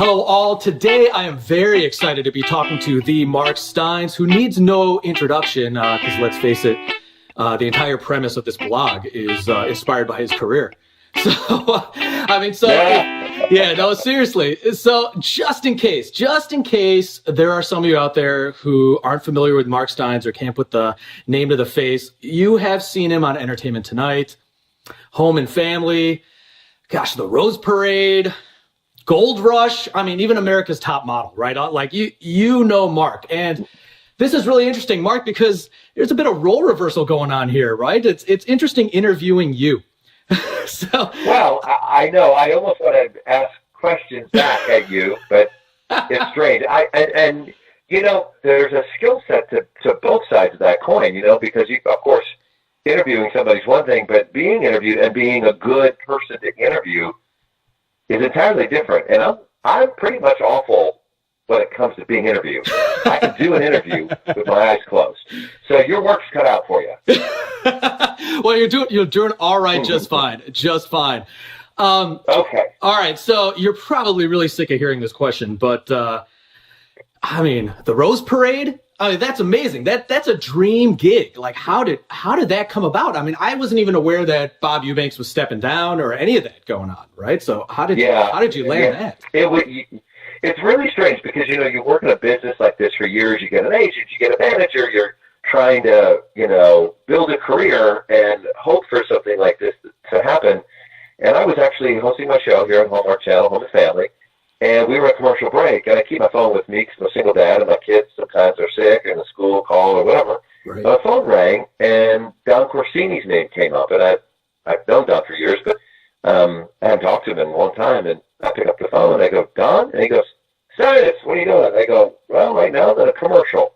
Hello all. Today I am very excited to be talking to the Mark Steines, who needs no introduction because let's face it, the entire premise of this blog is inspired by his career. Seriously. So just in case there are some of you out there who aren't familiar with Mark Steines or can't put the name to the face, you have seen him on Entertainment Tonight, Home and Family, The Rose Parade, Gold Rush. I mean, even America's Top Model, right? Like you know Mark. And this is really interesting, Mark, because there's a bit of role reversal going on here, right? It's interesting interviewing you. Well, I know. I almost want to ask questions back at you, but it's strange. And there's a skill set to both sides of that coin, because of course, interviewing somebody's one thing, but being interviewed and being a good person to interview is entirely different. And I'm pretty much awful when it comes to being interviewed. I can do an interview with my eyes closed. So your work's cut out for you. Well, you're doing all right, just fine. Okay. All right. So you're probably really sick of hearing this question, but the Rose Parade. I mean, that's amazing. That's a dream gig. Like, how did that come about? I mean, I wasn't even aware that Bob Eubanks was stepping down or any of that going on, right? So how did you land that? It's really strange because you work in a business like this for years. You get an agent, you get a manager. You're trying to build a career and hope for something like this to happen. And I was actually hosting my show here on Hallmark Channel, Home and Family. And we were at commercial break, and I keep my phone with me because I'm a single dad, and my kids sometimes are sick, and a school call or whatever. Right. My phone rang, and Don Corsini's name came up, and I've known Don for years, but I haven't talked to him in a long time. And I pick up the phone, and I go, Don? And he goes, Steines, what are you doing? I go, well, right now I'm in a commercial.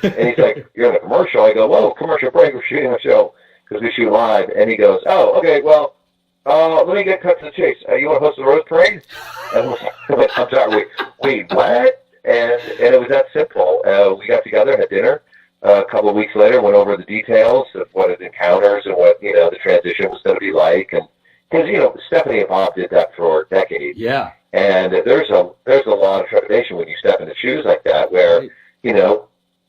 And he's like, you're in a commercial? I go, whoa, commercial break, we're shooting a show because we shoot live. And he goes, oh, okay, well, let me get cut to the chase. You want to host the Rose Parade? And I'm sorry, wait, what? And it was that simple. We got together, had dinner. A couple of weeks later, went over the details of what it encounters and what the transition was going to be like. And because Stephanie and Bob did that for decades. Yeah. And there's a lot of trepidation when you step into shoes like that, where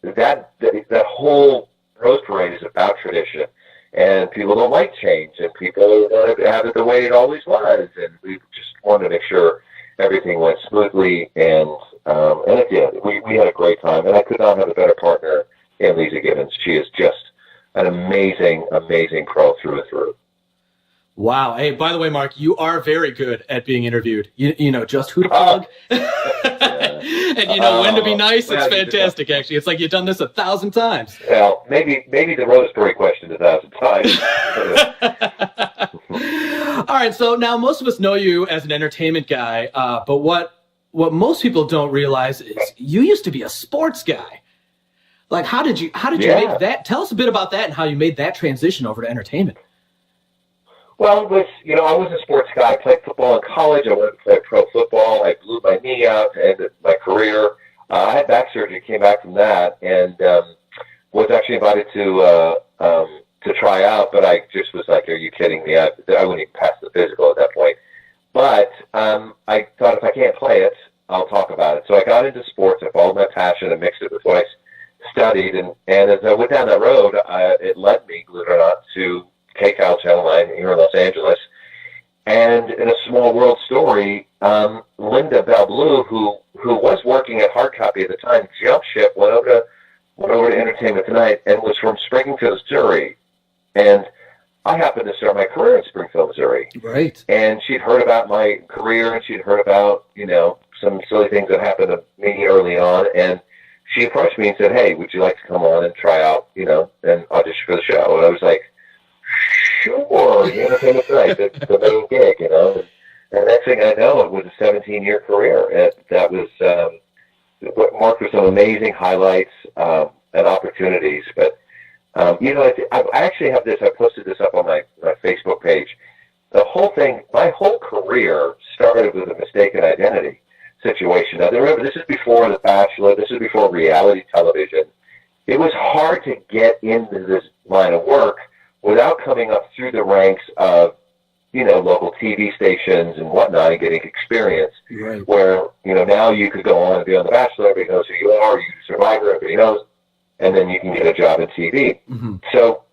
that whole Rose Parade is about tradition. And people don't like change, and people want to have it the way it always was. And we just wanted to make sure everything went smoothly, and it did. We had a great time, and I could not have a better partner in Leeza Gibbons. She is just an amazing, amazing pro through and through. Wow. Hey, by the way, Mark, you are very good at being interviewed. You know just who to plug. And when to be nice. It's fantastic, actually. It's like you've done this 1,000 times. Well, maybe the Rose Parade question 1,000 times. All right. So now most of us know you as an entertainment guy, but what most people don't realize is you used to be a sports guy. Like, how did you make that? Tell us a bit about that and how you made that transition over to entertainment. Well, I was a sports guy. I played football in college. I went and played pro football. I blew my knee out to end my career. I had back surgery, came back from that, and was actually invited to try out, but I just was like, are you kidding me? I wouldn't even pass the physical at that point. But I thought if I can't play it, I'll talk about it. So I got into sports. I followed my passion and mixed it with what I studied. And as I went down that road, it led me, believe it or not, to KCAL Channel 9 here in Los Angeles. And in a small world story, Linda Bell-Blue, who was working at Hard Copy at the time, jumped ship, went over to Entertainment Tonight, and was from Springfield, Missouri. And I happened to start my career in Springfield, Missouri. Right. And she'd heard about my career, and she'd heard about, some silly things that happened to me early on. And she approached me and said, hey, would you like to come on and try out, and audition for the show? And I was like, sure, Entertainment Tonight, the main gig, And next thing I know, it was a 17-year career. That was marked with some amazing highlights and opportunities. But, I actually have this. I posted this up on my Facebook page. The whole thing, my whole career started with a mistaken identity situation. Now, remember, this is before The Bachelor. This is before reality television. It was hard to get into this line of work without coming up through the ranks of local TV stations and whatnot and getting experience. Right. Where, now you could go on and be on The Bachelor, everybody knows who you are, you Survivor, everybody knows, and then you can get a job in TV. Mm-hmm. So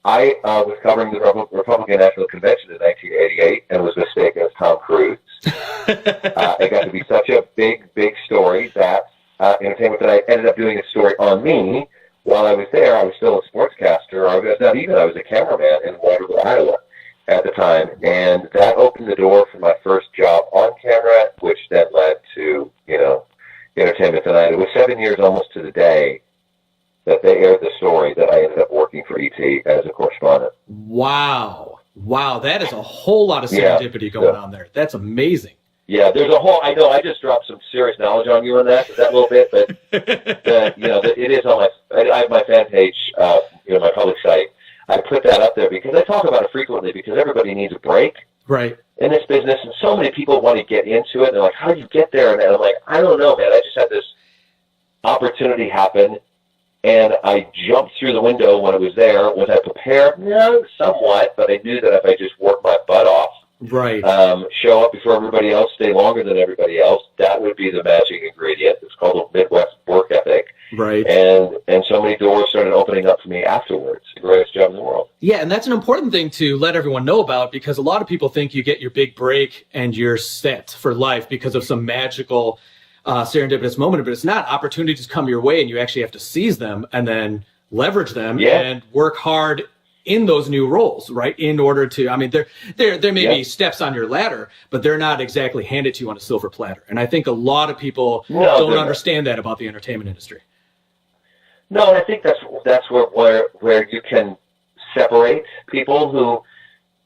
I was covering the Republican National Convention in 1988 and was mistaken as Tom Cruise. It got to be such a big story that Entertainment Tonight ended up doing a story on me. While I was there, I was still a sportscaster. I was a cameraman in Waterloo, Iowa at the time. And that opened the door for my first job on camera, which then led to, Entertainment Tonight. It was 7 years almost to the day that they aired the story that I ended up working for ET as a correspondent. Wow. That is a whole lot of serendipity going on there. That's amazing. Yeah, there's I know I just dropped some serious knowledge on you on that little bit, but it is on I have my fan page, my public site. I put that up there because I talk about it frequently because everybody needs a break. Right. In this business, and so many people want to get into it, and they're like, how do you get there? And I'm like, I don't know, man. I just had this opportunity happen, and I jumped through the window when I was there. Was I prepared? No, somewhat, but I knew that if I just worked my butt off, right, show up before everybody else, stay longer than everybody else, that would be the magic ingredient. It's called a Midwest work ethic. Right. And so many doors started opening up for me afterwards. The greatest job in the world. Yeah, and that's an important thing to let everyone know about because a lot of people think you get your big break and you're set for life because of some magical serendipitous moment, but it's not. Opportunities come your way and you actually have to seize them and then leverage them and work hard in those new roles, right? In order to, there may be steps on your ladder, but they're not exactly handed to you on a silver platter. And I think a lot of people don't understand that about the entertainment industry. No, and I think that's where you can separate people who,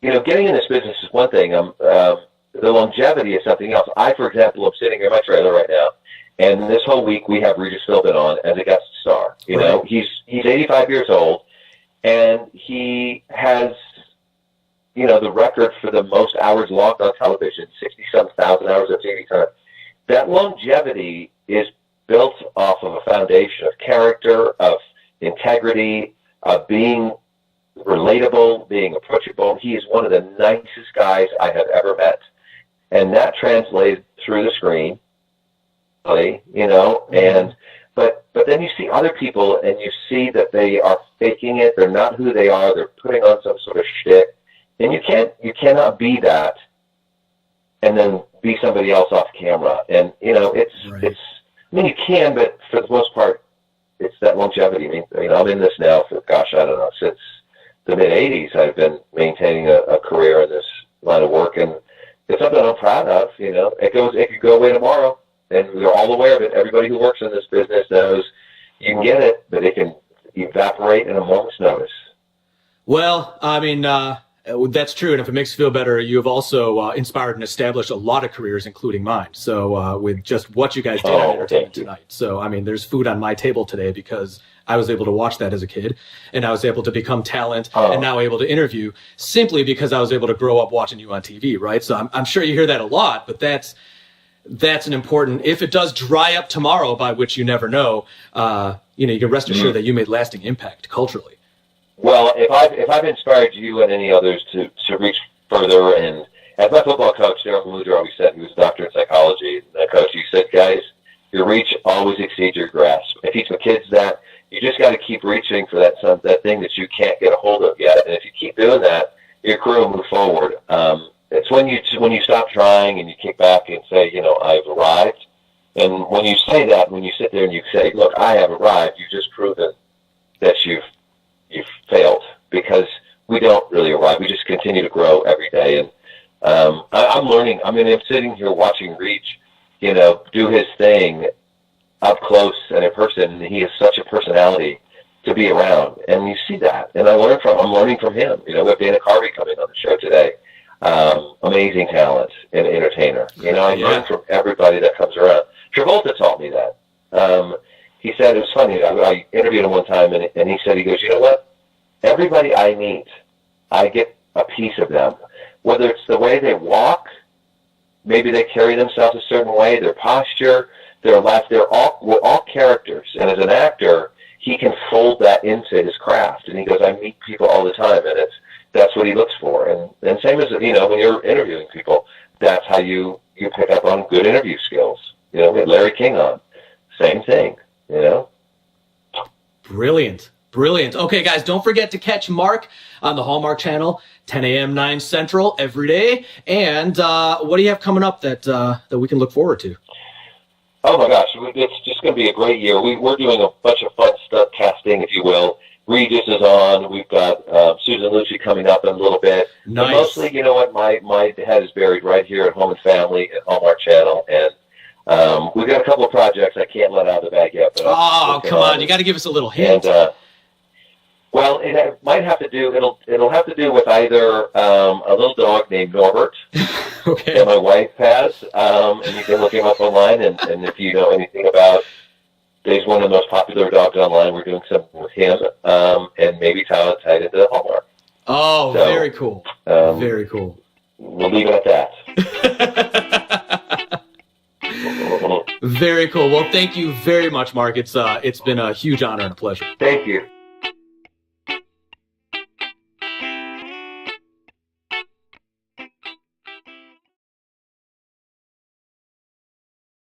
getting in this business is one thing. The longevity is something else. For example, I'm sitting in my trailer right now, and this whole week we have Regis Philbin on as a guest star. He's 85 years old, and he has, the record for the most hours logged on television, 60-some thousand hours of TV time. That longevity is built off of a foundation of character, of integrity, of being relatable, being approachable. He is one of the nicest guys I have ever met. And that translated through the screen, but then you see other people and you see that they are faking it. They're not who they are. They're putting on some sort of shtick. And you cannot be that and then be somebody else off camera. And, you can, but for the most part, it's that longevity. I'm in this now for, I don't know, since the mid-'80s. I've been maintaining a career in this line of work, and it's something I'm proud of. It could go away tomorrow, and we're all aware of it. Everybody who works in this business knows you can get it, but it can evaporate in a moment's notice. Well, that's true, and if it makes you feel better, you have also inspired and established a lot of careers, including mine. So with just what you guys did on Entertainment Tonight. So, there's food on my table today because I was able to watch that as a kid, and I was able to become talent and now able to interview simply because I was able to grow up watching you on TV, right? So I'm sure you hear that a lot, but that's an important, if it does dry up tomorrow, by which you never know, you can rest assured that you made lasting impact culturally. Well, if I've inspired you and any others to reach further, and as my football coach, Daryl Mulder, always said, he was a doctor in psychology, and that coach, he said, guys, your reach always exceeds your grasp. I teach my kids that you just got to keep reaching for that thing that you can't get a hold of yet, and if you keep doing that, your career will move forward. It's when you stop trying and you kick back and say, I've arrived, and when you say that, when you sit there and you say, look, I have arrived, you've just proven that you've failed, because we don't really arrive. We just continue to grow every day. And I'm learning. I'm sitting here watching Reach, do his thing up close and in person. And he has such a personality to be around, and you see that. And I'm learning from him. We have Dana Carvey coming on the show today. Amazing talent and entertainer. I learn from everybody that comes around. Travolta taught me that. He said, it was funny, I interviewed him one time, and he said, he goes, you know what? Everybody I meet, I get a piece of them. Whether it's the way they walk, maybe they carry themselves a certain way, their posture, their laugh, we're all characters. And as an actor, he can fold that into his craft. And he goes, I meet people all the time, and that's what he looks for. And same as, you know, when you're interviewing people, that's how you pick up on good interview skills. You know, we had Larry King on. Same thing, you know? Brilliant. Brilliant. Okay, guys, don't forget to catch Mark on the Hallmark channel, 10 a.m., 9 Central every day. And what do you have coming up that we can look forward to? Oh, my gosh. It's just going to be a great year. We're doing a bunch of fun stuff, casting, if you will. Regis is on. We've got Susan Lucci coming up in a little bit. Nice. But mostly, you know what, my head is buried right here at Home and Family at Hallmark Channel. And we've got a couple of projects I can't let out of the bag yet. But come on. You got to give us a little hint. And, well, it might have to do. It'll have to do with either a little dog named Norbert Okay. that my wife has, and you can look him up online. And if you know anything about, he's one of the most popular dogs online. We're doing something with him, and maybe tied into Hallmark. Oh, So, very cool. Very cool. We'll leave it at that. Very cool. Well, thank you very much, Mark. It's been a huge honor and a pleasure. Thank you.